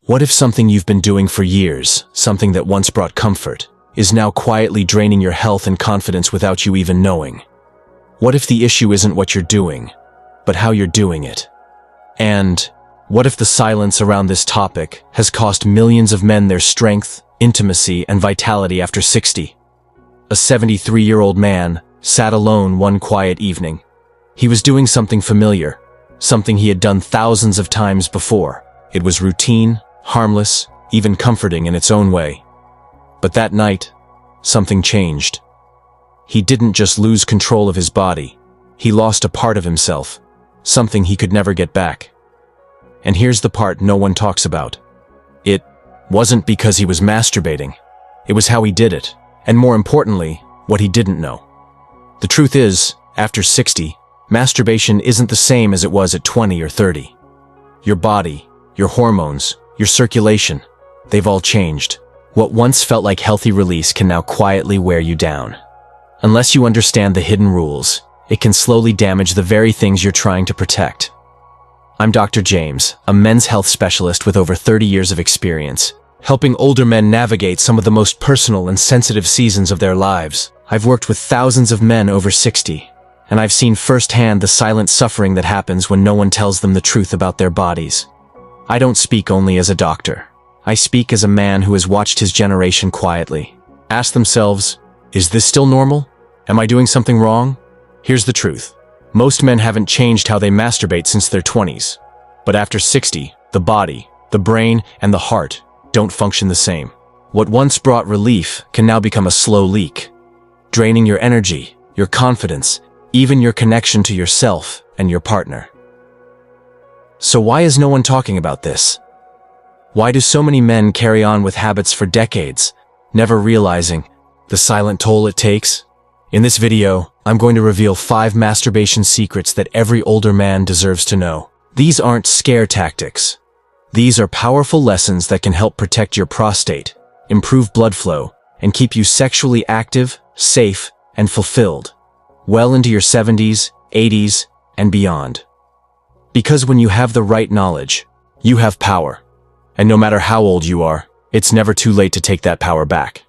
What if something you've been doing for years, something that once brought comfort, is now quietly draining your health and confidence without you even knowing? What if the issue isn't what you're doing, but how you're doing it? And what if the silence around this topic has cost millions of men their strength, intimacy, and vitality after 60? A 73-year-old man sat alone one quiet evening. He was doing something familiar, something he had done thousands of times before. It was routine, harmless, even comforting in its own way. But that night, something changed. He didn't just lose control of his body, he lost a part of himself, something he could never get back. And here's the part no one talks about. It wasn't because he was masturbating. It was how he did it, and more importantly, what he didn't know. The truth is, after 60, masturbation isn't the same as it was at 20 or 30. Your body, your hormones, your circulation, they've all changed. What once felt like healthy release can now quietly wear you down. Unless you understand the hidden rules, it can slowly damage the very things you're trying to protect. I'm Dr. James, a men's health specialist with over 30 years of experience, helping older men navigate some of the most personal and sensitive seasons of their lives. I've worked with thousands of men over 60, and I've seen firsthand the silent suffering that happens when no one tells them the truth about their bodies. I don't speak only as a doctor. I speak as a man who has watched his generation quietly ask themselves, is this still normal? Am I doing something wrong? Here's the truth. Most men haven't changed how they masturbate since their 20s. But after 60, the body, the brain, and the heart don't function the same. What once brought relief can now become a slow leak, draining your energy, your confidence, even your connection to yourself and your partner. So why is no one talking about this? Why do so many men carry on with habits for decades, never realizing the silent toll it takes? In this video, I'm going to reveal 5 masturbation secrets that every older man deserves to know. These aren't scare tactics. These are powerful lessons that can help protect your prostate, improve blood flow, and keep you sexually active, safe, and fulfilled, well into your 70s, 80s, and beyond. Because when you have the right knowledge, you have power. And no matter how old you are, it's never too late to take that power back.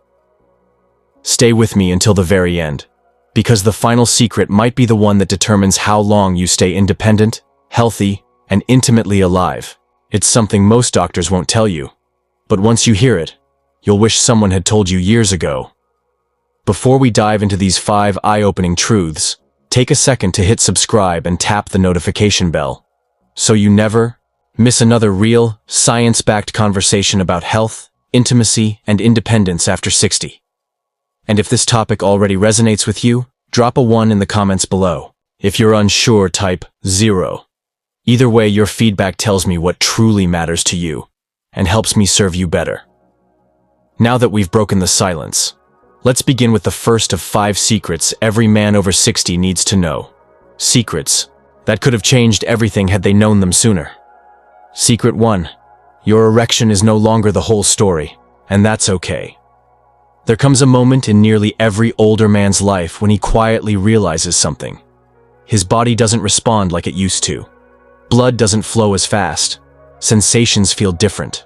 Stay with me until the very end, because the final secret might be the one that determines how long you stay independent, healthy, and intimately alive. It's something most doctors won't tell you, but once you hear it, you'll wish someone had told you years ago. Before we dive into these 5 eye-opening truths, take a second to hit subscribe and tap the notification bell, so you never miss another real, science-backed conversation about health, intimacy, and independence after 60. And if this topic already resonates with you, drop a 1 in the comments below. If you're unsure, type 0. Either way, your feedback tells me what truly matters to you and helps me serve you better. Now that we've broken the silence, let's begin with the first of 5 secrets every man over 60 needs to know. Secrets that could have changed everything had they known them sooner. Secret 1. Your erection is no longer the whole story, and that's okay. There comes a moment in nearly every older man's life when he quietly realizes something. His body doesn't respond like it used to. Blood doesn't flow as fast. Sensations feel different.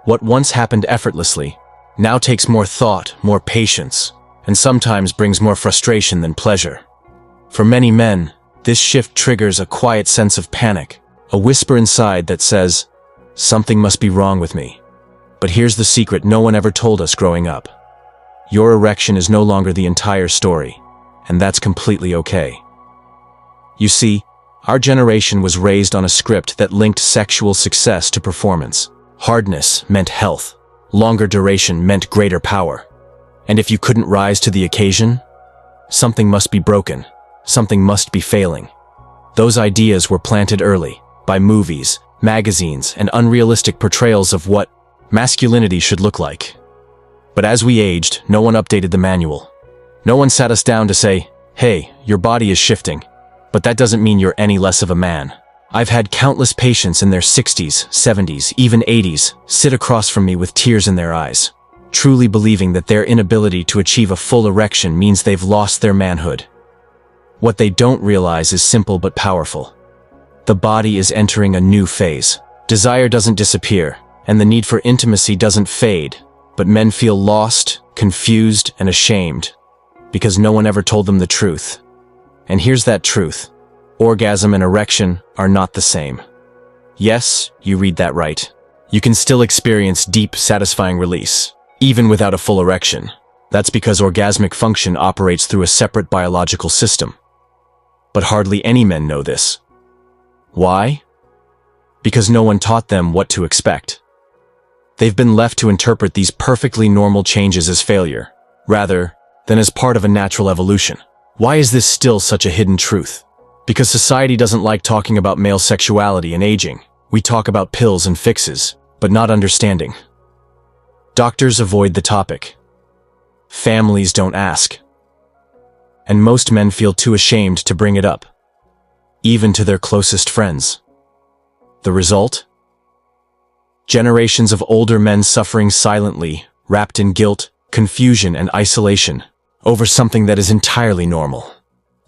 What once happened effortlessly now takes more thought, more patience, and sometimes brings more frustration than pleasure. For many men, this shift triggers a quiet sense of panic, a whisper inside that says, something must be wrong with me. But here's the secret no one ever told us growing up. Your erection is no longer the entire story, and that's completely okay. You see, our generation was raised on a script that linked sexual success to performance. Hardness meant health. Longer duration meant greater power. And if you couldn't rise to the occasion, something must be broken. Something must be failing. Those ideas were planted early by movies, magazines, and unrealistic portrayals of what masculinity should look like. But as we aged, no one updated the manual. No one sat us down to say, hey, your body is shifting, but that doesn't mean you're any less of a man. I've had countless patients in their 60s, 70s, even 80s sit across from me with tears in their eyes, truly believing that their inability to achieve a full erection means they've lost their manhood. What they don't realize is simple but powerful. The body is entering a new phase. Desire doesn't disappear, and the need for intimacy doesn't fade, but men feel lost, confused, and ashamed because no one ever told them the truth. And here's that truth. Orgasm and erection are not the same. Yes, you read that right. You can still experience deep, satisfying release, even without a full erection. That's because orgasmic function operates through a separate biological system. But hardly any men know this. Why? Because no one taught them what to expect. They've been left to interpret these perfectly normal changes as failure, rather than as part of a natural evolution. Why is this still such a hidden truth? Because society doesn't like talking about male sexuality and aging. We talk about pills and fixes, but not understanding. Doctors avoid the topic. Families don't ask. And most men feel too ashamed to bring it up, even to their closest friends. The result? Generations of older men suffering silently, wrapped in guilt, confusion, and isolation, over something that is entirely normal.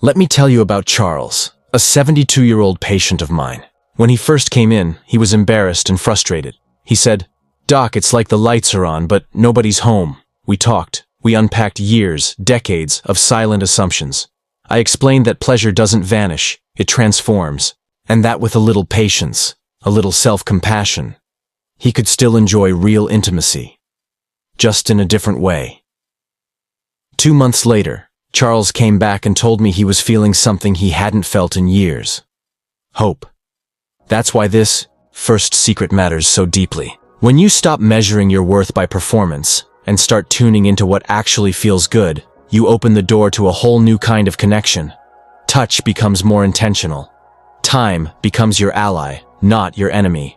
Let me tell you about Charles, a 72-year-old patient of mine. When he first came in, he was embarrassed and frustrated. He said, "Doc, it's like the lights are on, but nobody's home." We talked. We unpacked years, decades of silent assumptions. I explained that pleasure doesn't vanish, it transforms, and that with a little patience, a little self-compassion, he could still enjoy real intimacy, just in a different way. 2 months later, Charles came back and told me he was feeling something he hadn't felt in years. Hope. That's why this first secret matters so deeply. When you stop measuring your worth by performance and start tuning into what actually feels good, you open the door to a whole new kind of connection. Touch becomes more intentional. Time becomes your ally, not your enemy.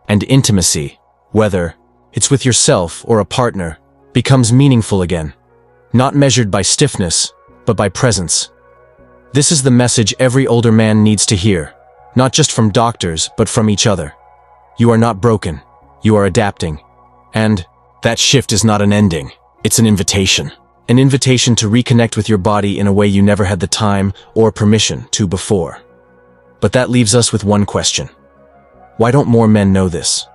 And intimacy, whether it's with yourself or a partner, becomes meaningful again. Not measured by stiffness, but by presence. This is the message every older man needs to hear, not just from doctors, but from each other. You are not broken, you are adapting. And that shift is not an ending, it's an invitation. An invitation to reconnect with your body in a way you never had the time or permission to before. But that leaves us with one question. Why don't more men know this?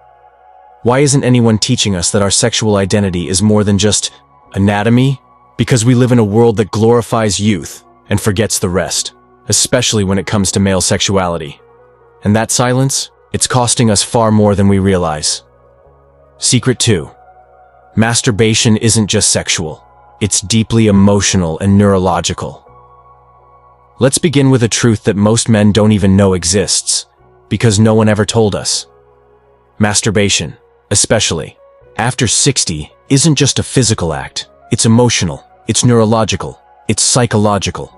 Why isn't anyone teaching us that our sexual identity is more than just anatomy? Because we live in a world that glorifies youth and forgets the rest, especially when it comes to male sexuality. And that silence, it's costing us far more than we realize. Secret 2. Masturbation isn't just sexual. It's deeply emotional and neurological. Let's begin with a truth that most men don't even know exists, because no one ever told us. Masturbation, especially after 60, isn't just a physical act. It's emotional, it's neurological, it's psychological.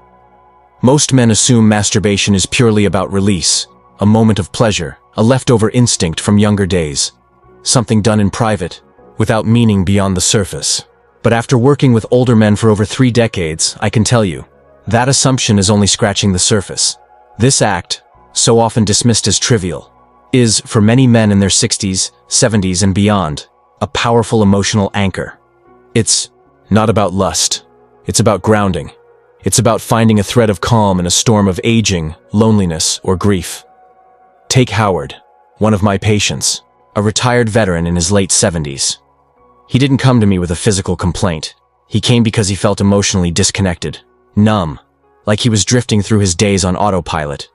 Most men assume masturbation is purely about release, a moment of pleasure, a leftover instinct from younger days, something done in private, without meaning beyond the surface. But after working with older men for over 3 decades, I can tell you, that assumption is only scratching the surface. This act, so often dismissed as trivial, is, for many men in their 60s, 70s, and beyond, a powerful emotional anchor. It's not about lust. It's about grounding. It's about finding a thread of calm in a storm of aging, loneliness, or grief. Take Howard, one of my patients, a retired veteran in his late 70s. He didn't come to me with a physical complaint. He came because he felt emotionally disconnected, numb, like he was drifting through his days on autopilot.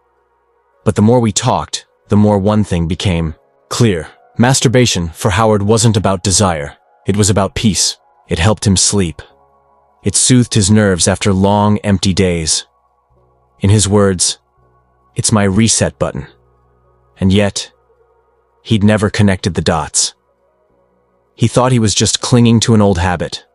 But the more we talked, the more one thing became clear. Masturbation, for Howard, wasn't about desire. It was about peace. It helped him sleep. It soothed his nerves after long, empty days. In his words, "It's my reset button." And yet, he'd never connected the dots. He thought he was just clinging to an old habit,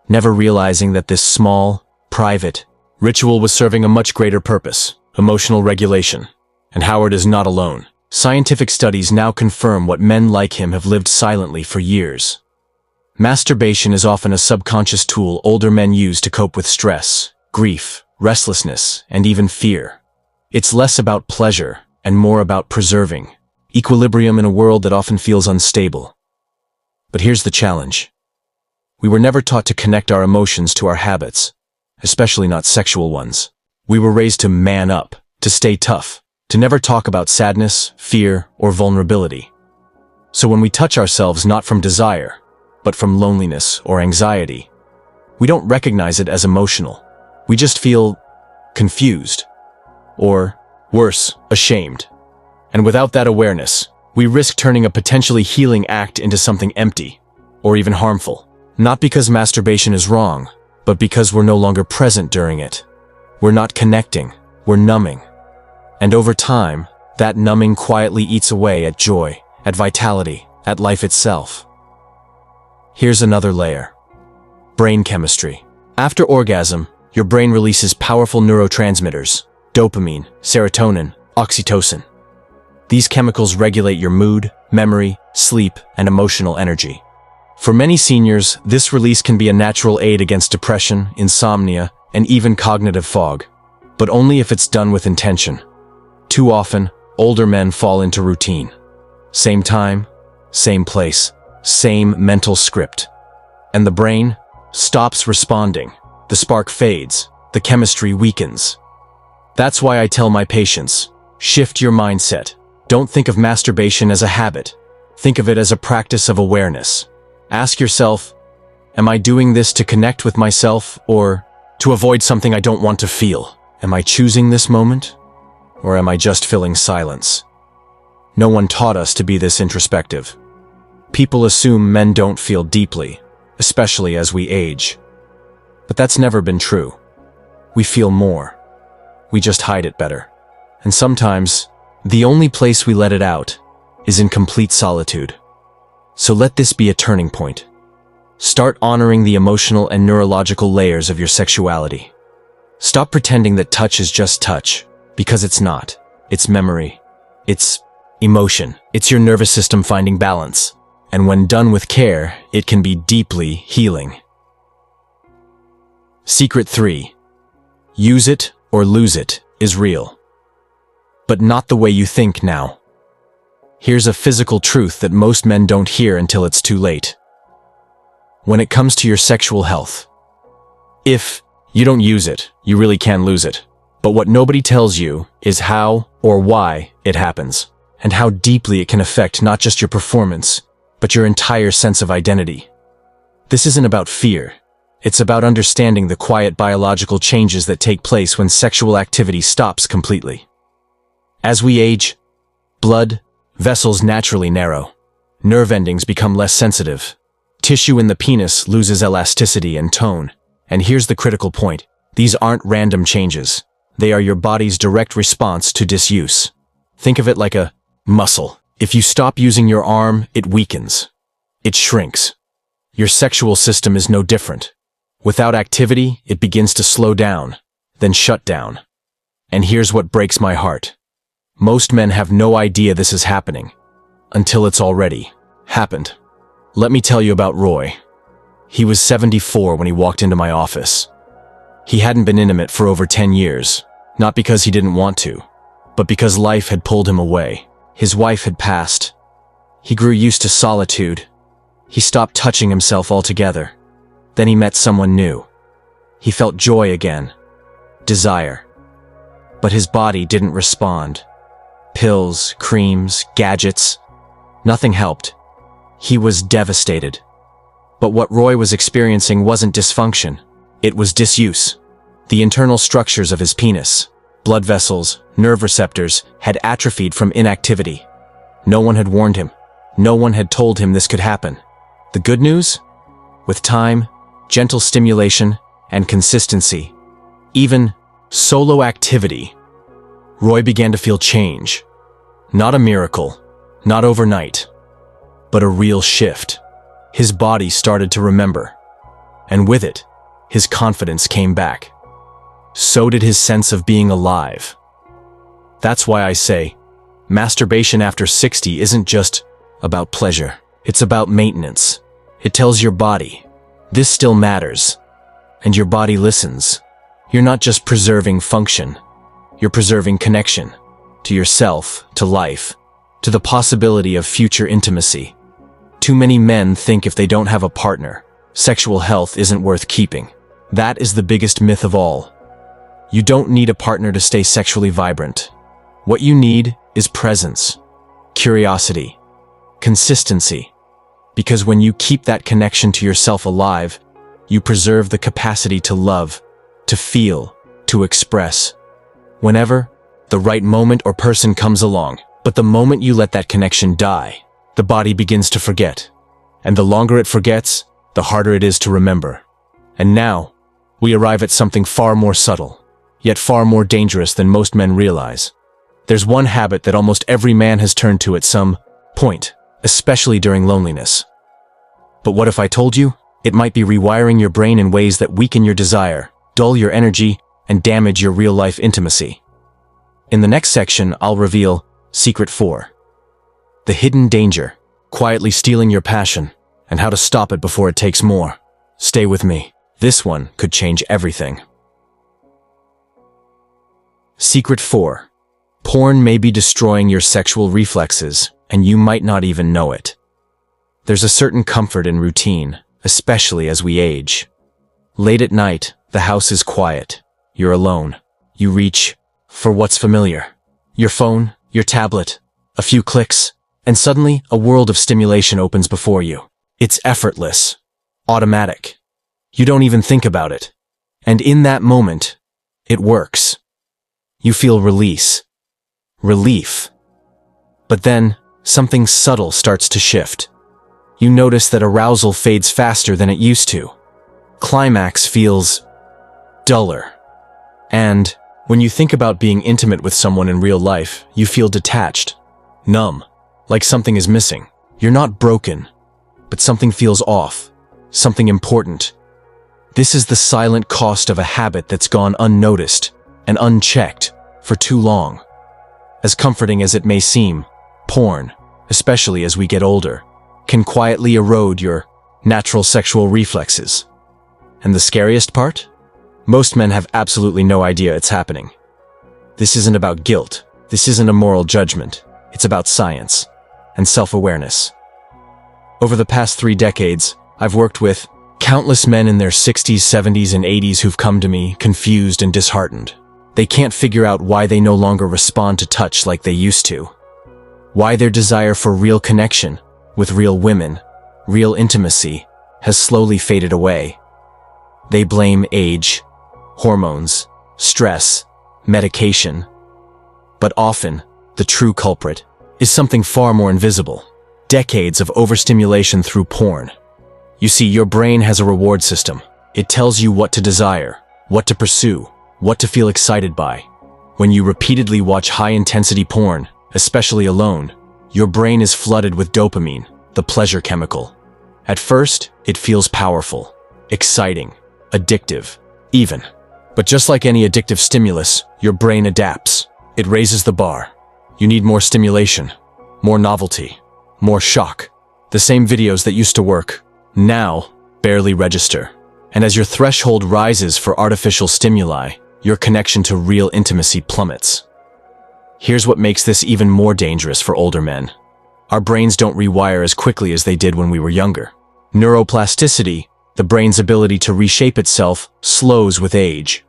never realizing that this small, private ritual was serving a much greater purpose, emotional regulation. And Howard is not alone. Scientific studies now confirm what men like him have lived silently for years. Masturbation is often a subconscious tool older men use to cope with stress, grief, restlessness, and even fear. It's less about pleasure and more about preserving equilibrium in a world that often feels unstable. But here's the challenge. We were never taught to connect our emotions to our habits, especially not sexual ones. We were raised to man up, to stay tough, to never talk about sadness, fear, or vulnerability. So when we touch ourselves not from desire, but from loneliness or anxiety, we don't recognize it as emotional. We just feel confused, or worse, ashamed. And without that awareness, we risk turning a potentially healing act into something empty, or even harmful. Not because masturbation is wrong, but because we're no longer present during it. We're not connecting, we're numbing. And over time, that numbing quietly eats away at joy, at vitality, at life itself. Here's another layer. Brain chemistry. After orgasm, your brain releases powerful neurotransmitters, dopamine, serotonin, oxytocin. These chemicals regulate your mood, memory, sleep, and emotional energy. For many seniors, this release can be a natural aid against depression, insomnia, and even cognitive fog, but only if it's done with intention. Too often, older men fall into routine. Same time, same place, same mental script. And the brain stops responding. The spark fades, the chemistry weakens. That's why I tell my patients, shift your mindset. Don't think of masturbation as a habit. Think of it as a practice of awareness. Ask yourself, am I doing this to connect with myself or to avoid something I don't want to feel? Am I choosing this moment? Or am I just filling silence? No one taught us to be this introspective. People assume men don't feel deeply, especially as we age. But that's never been true. We feel more. We just hide it better. And sometimes, the only place we let it out is in complete solitude. So let this be a turning point. Start honoring the emotional and neurological layers of your sexuality. Stop pretending that touch is just touch, because it's not. It's memory. It's emotion. It's your nervous system finding balance. And when done with care, it can be deeply healing. Secret 3. Use it or lose it is real. But not the way you think now. Here's a physical truth that most men don't hear until it's too late. When it comes to your sexual health, if you don't use it, you really can lose it. But what nobody tells you is how or why it happens, and how deeply it can affect not just your performance, but your entire sense of identity. This isn't about fear. It's about understanding the quiet biological changes that take place when sexual activity stops completely. As we age, blood vessels naturally narrow. Nerve endings become less sensitive. Tissue in the penis loses elasticity and tone. And here's the critical point. These aren't random changes. They are your body's direct response to disuse. Think of it like a muscle. If you stop using your arm, it weakens. It shrinks. Your sexual system is no different. Without activity, it begins to slow down, then shut down. And here's what breaks my heart. Most men have no idea this is happening, until it's already happened. Let me tell you about Roy. He was 74 when he walked into my office. He hadn't been intimate for over 10 years, not because he didn't want to, but because life had pulled him away. His wife had passed. He grew used to solitude. He stopped touching himself altogether. Then he met someone new. He felt joy again, desire. But his body didn't respond. Pills, creams, gadgets, nothing helped. He was devastated. But what Roy was experiencing wasn't dysfunction. It was disuse. The internal structures of his penis, blood vessels, nerve receptors, had atrophied from inactivity. No one had warned him. No one had told him this could happen. The good news? With time, gentle stimulation, and consistency, even solo activity, Roy began to feel change. Not a miracle, not overnight, but a real shift. His body started to remember, and with it, his confidence came back. So did his sense of being alive. That's why I say, masturbation after 60 isn't just about pleasure. It's about maintenance. It tells your body, this still matters, and your body listens. You're not just preserving function. You're preserving connection to yourself, to life, to the possibility of future intimacy. Too many men think if they don't have a partner, sexual health isn't worth keeping. That is the biggest myth of all. You don't need a partner to stay sexually vibrant. What you need is presence, curiosity, consistency. Because when you keep that connection to yourself alive, you preserve the capacity to love, to feel, to express. Whenever the right moment or person comes along, but the moment you let that connection die, the body begins to forget. And the longer it forgets, the harder it is to remember. And now, we arrive at something far more subtle, yet far more dangerous than most men realize. There's one habit that almost every man has turned to at some point, especially during loneliness. But what if I told you? It might be rewiring your brain in ways that weaken your desire, dull your energy, and damage your real-life intimacy. In the next section, I'll reveal Secret 4. The hidden danger, quietly stealing your passion, and how to stop it before it takes more. Stay with me. This one could change everything. Secret 4. Porn may be destroying your sexual reflexes, and you might not even know it. There's a certain comfort in routine, especially as we age. Late at night, the house is quiet. You're alone. You reach for what's familiar. Your phone, your tablet, a few clicks, and suddenly a world of stimulation opens before you. It's effortless, automatic. You don't even think about it. And in that moment, it works. You feel release, relief. But then, something subtle starts to shift. You notice that arousal fades faster than it used to. Climax feels duller. And when you think about being intimate with someone in real life, you feel detached, numb, like something is missing. You're not broken, but something feels off, something important. This is the silent cost of a habit that's gone unnoticed and unchecked for too long. As comforting as it may seem, porn, especially as we get older, can quietly erode your natural sexual reflexes. And the scariest part? Most men have absolutely no idea it's happening. This isn't about guilt. This isn't a moral judgment. It's about science and self-awareness. Over the past 3 decades, I've worked with countless men in their 60s, 70s, and 80s who've come to me confused and disheartened. They can't figure out why they no longer respond to touch like they used to. Why their desire for real connection with real women, real intimacy, has slowly faded away. They blame age, hormones, stress, medication. But often, the true culprit is something far more invisible. Decades of overstimulation through porn. You see, your brain has a reward system. It tells you what to desire, what to pursue, what to feel excited by. When you repeatedly watch high-intensity porn, especially alone, your brain is flooded with dopamine, the pleasure chemical. At first, it feels powerful, exciting, addictive, even. But just like any addictive stimulus, your brain adapts. It raises the bar. You need more stimulation, more novelty, more shock. The same videos that used to work, now barely register. And as your threshold rises for artificial stimuli, your connection to real intimacy plummets. Here's what makes this even more dangerous for older men. Our brains don't rewire as quickly as they did when we were younger. Neuroplasticity, the brain's ability to reshape itself, slows with age.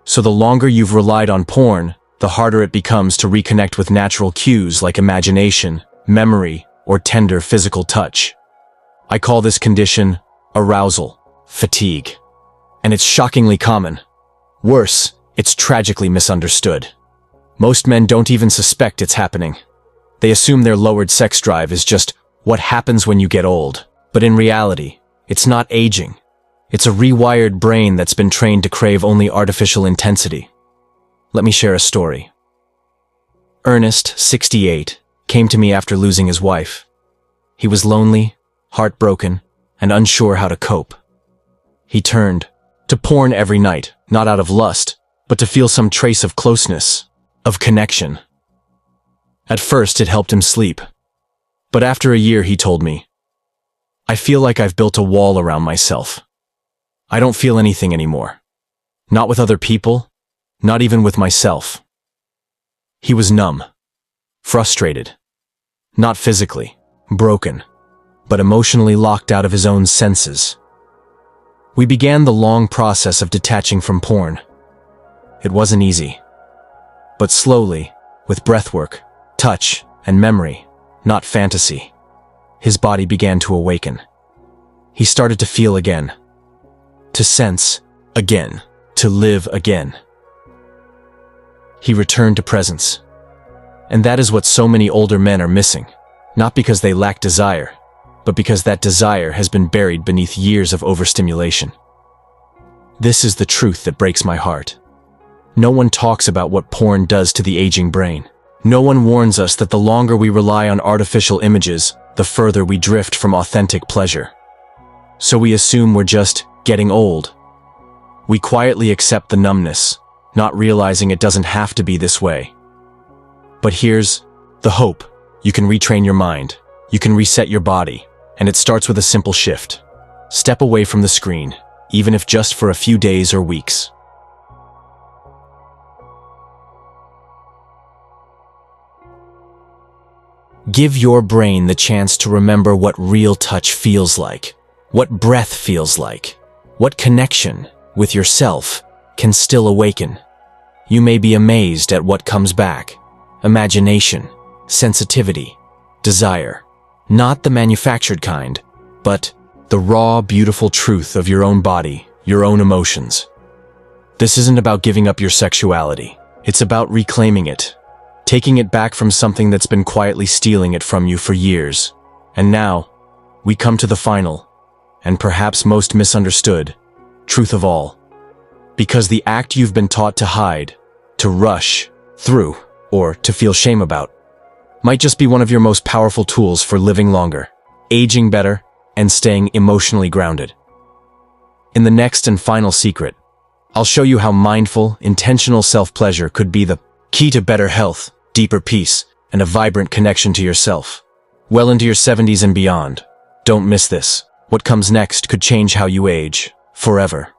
So the longer you've relied on porn, the harder it becomes to reconnect with natural cues like imagination, memory, or tender physical touch. I call this condition arousal fatigue. And it's shockingly common. Worse, it's tragically misunderstood. Most men don't even suspect it's happening. They assume their lowered sex drive is just what happens when you get old. But in reality, it's not aging. It's a rewired brain that's been trained to crave only artificial intensity. Let me share a story. Ernest, 68, came to me after losing his wife. He was lonely, heartbroken, and unsure how to cope. He turned to porn every night, not out of lust, but to feel some trace of closeness, of connection. At first, it helped him sleep. But after a year, he told me, "I feel like I've built a wall around myself. I don't feel anything anymore. Not with other people, not even with myself." He was numb, frustrated, not physically, broken, but emotionally locked out of his own senses. We began the long process of detaching from porn. It wasn't easy. But slowly, with breathwork, touch, and memory, not fantasy, his body began to awaken. He started to feel again, to sense again, to live again. He returned to presence. And that is what so many older men are missing, not because they lack desire, but because that desire has been buried beneath years of overstimulation. This is the truth that breaks my heart. No one talks about what porn does to the aging brain. No one warns us that the longer we rely on artificial images, the further we drift from authentic pleasure. So we assume we're just getting old. We quietly accept the numbness, not realizing it doesn't have to be this way. But here's the hope. You can retrain your mind. You can reset your body. And it starts with a simple shift. Step away from the screen, even if just for a few days or weeks. Give your brain the chance to remember what real touch feels like, what breath feels like, what connection with yourself can still awaken. You may be amazed at what comes back. Imagination, sensitivity, desire. Not the manufactured kind, but the raw, beautiful truth of your own body, your own emotions. This isn't about giving up your sexuality. It's about reclaiming it, taking it back from something that's been quietly stealing it from you for years. And now, we come to the final, and perhaps most misunderstood, truth of all. Because the act you've been taught to hide, to rush through, or to feel shame about, might just be one of your most powerful tools for living longer, aging better, and staying emotionally grounded. In the next and final secret, I'll show you how mindful, intentional self-pleasure could be the key to better health, deeper peace, and a vibrant connection to yourself. Well into your 70s and beyond. Don't miss this. What comes next could change how you age, forever.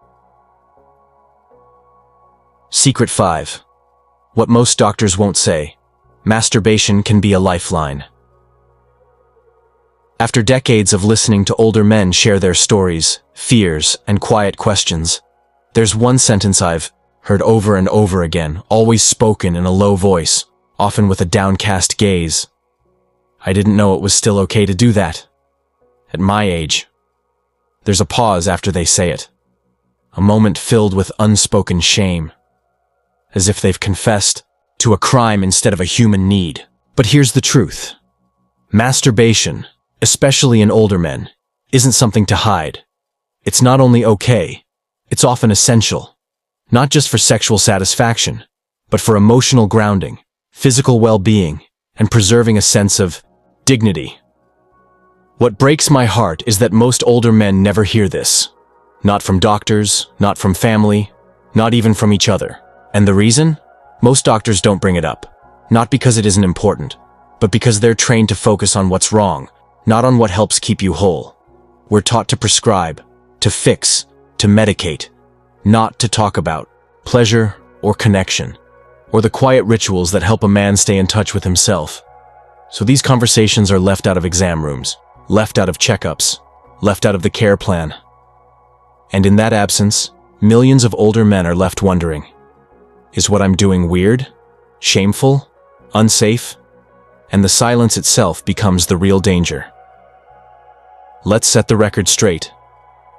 Secret 5. What most doctors won't say. Masturbation can be a lifeline. After decades of listening to older men share their stories, fears, and quiet questions, there's one sentence I've heard over and over again, always spoken in a low voice, often with a downcast gaze. I didn't know it was still okay to do that. At my age. There's a pause after they say it. A moment filled with unspoken shame. As if they've confessed to a crime instead of a human need. But here's the truth. Masturbation, especially in older men, isn't something to hide. It's not only okay, it's often essential. Not just for sexual satisfaction, but for emotional grounding, physical well-being, and preserving a sense of dignity. What breaks my heart is that most older men never hear this. Not from doctors, not from family, not even from each other. And the reason? Most doctors don't bring it up. Not because it isn't important, but because they're trained to focus on what's wrong, not on what helps keep you whole. We're taught to prescribe, to fix, to medicate, not to talk about pleasure or connection, or the quiet rituals that help a man stay in touch with himself. So these conversations are left out of exam rooms, left out of checkups, left out of the care plan. And in that absence, millions of older men are left wondering, is what I'm doing weird, shameful, unsafe? And the silence itself becomes the real danger. Let's set the record straight.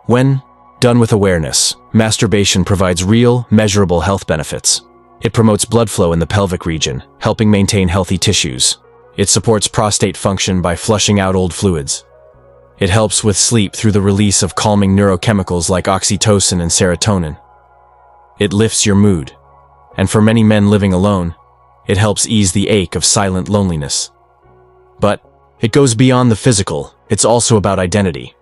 When done with awareness, masturbation provides real, measurable health benefits. It promotes blood flow in the pelvic region, helping maintain healthy tissues. It supports prostate function by flushing out old fluids. It helps with sleep through the release of calming neurochemicals like oxytocin and serotonin. It lifts your mood. And for many men living alone, it helps ease the ache of silent loneliness. But it goes beyond the physical. It's also about identity.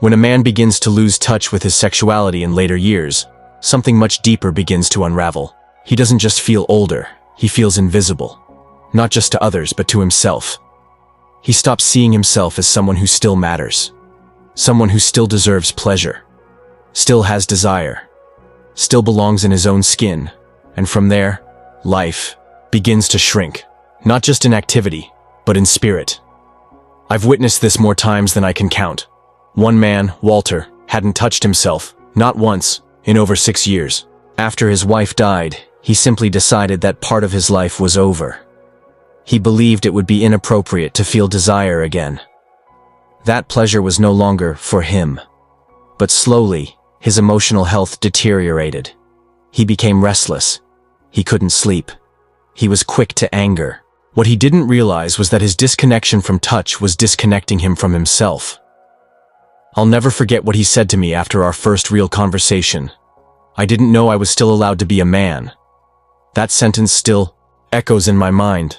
When a man begins to lose touch with his sexuality in later years, something much deeper begins to unravel. He doesn't just feel older, he feels invisible. Not just to others, but to himself. He stops seeing himself as someone who still matters. Someone who still deserves pleasure. Still has desire. Still belongs in his own skin. And from there, life begins to shrink. Not just in activity, but in spirit. I've witnessed this more times than I can count. One man, Walter, hadn't touched himself, not once, in over 6 years. After his wife died, he simply decided that part of his life was over. He believed it would be inappropriate to feel desire again. That pleasure was no longer for him. But slowly, his emotional health deteriorated. He became restless. He couldn't sleep. He was quick to anger. What he didn't realize was that his disconnection from touch was disconnecting him from himself. I'll never forget what he said to me after our first real conversation. I didn't know I was still allowed to be a man. That sentence still echoes in my mind,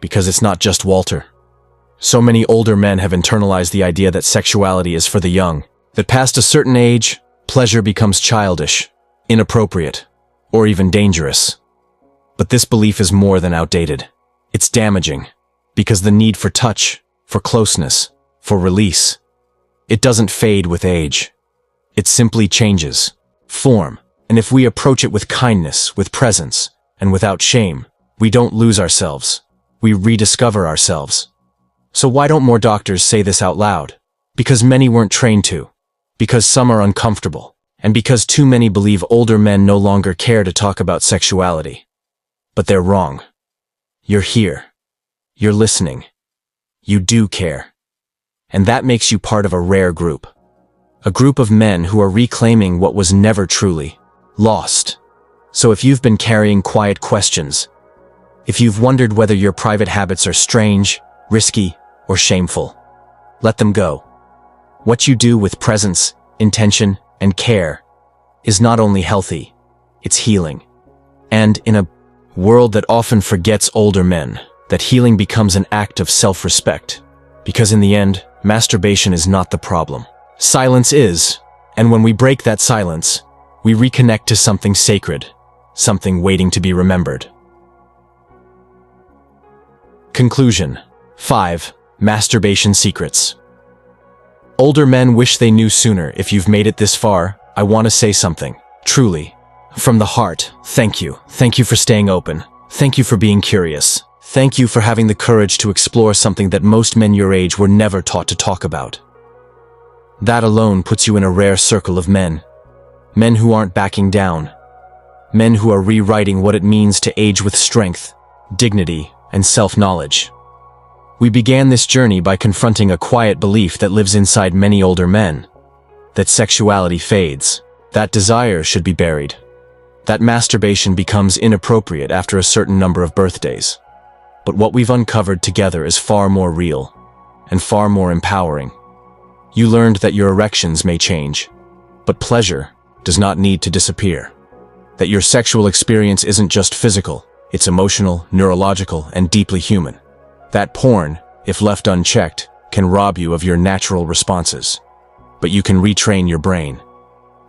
because it's not just Walter. So many older men have internalized the idea that sexuality is for the young, that past a certain age, pleasure becomes childish, inappropriate, or even dangerous. But this belief is more than outdated. It's damaging, because the need for touch, for closeness, for release, it doesn't fade with age. It simply changes form, and if we approach it with kindness, with presence, and without shame, we don't lose ourselves. We rediscover ourselves. So why don't more doctors say this out loud? Because many weren't trained to, because some are uncomfortable, and because too many believe older men no longer care to talk about sexuality. But they're wrong. You're here. You're listening. You do care. And that makes you part of a rare group. A group of men who are reclaiming what was never truly lost. So if you've been carrying quiet questions, if you've wondered whether your private habits are strange, risky, or shameful, let them go. What you do with presence, intention, and care is not only healthy, it's healing. And in a world that often forgets older men, that healing becomes an act of self-respect. Because in the end, masturbation is not the problem. Silence is, and when we break that silence, we reconnect to something sacred, something waiting to be remembered. Conclusion. 5. Masturbation secrets. Older men wish they knew sooner. If you've made it this far, I want to say something. Truly. From the heart, thank you. Thank you for staying open. Thank you for being curious. Thank you for having the courage to explore something that most men your age were never taught to talk about. That alone puts you in a rare circle of men. Men who aren't backing down. Men who are rewriting what it means to age with strength, dignity, and self-knowledge. We began this journey by confronting a quiet belief that lives inside many older men. That sexuality fades. That desire should be buried. That masturbation becomes inappropriate after a certain number of birthdays. But what we've uncovered together is far more real and far more empowering. You learned that your erections may change, but pleasure does not need to disappear. That your sexual experience isn't just physical, it's emotional, neurological, and deeply human. That porn, if left unchecked, can rob you of your natural responses. But you can retrain your brain.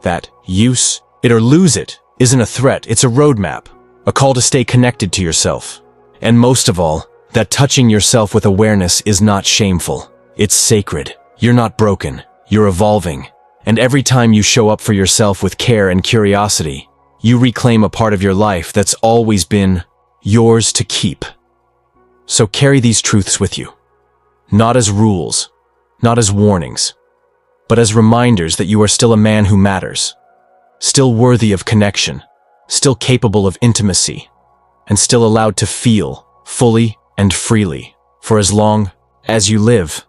That use it or lose it isn't a threat, it's a roadmap, a call to stay connected to yourself. And most of all, that touching yourself with awareness is not shameful. It's sacred. You're not broken. You're evolving. And every time you show up for yourself with care and curiosity, you reclaim a part of your life that's always been yours to keep. So carry these truths with you. Not as rules, not as warnings, but as reminders that you are still a man who matters. Still worthy of connection, still capable of intimacy, and still allowed to feel fully and freely for as long as you live.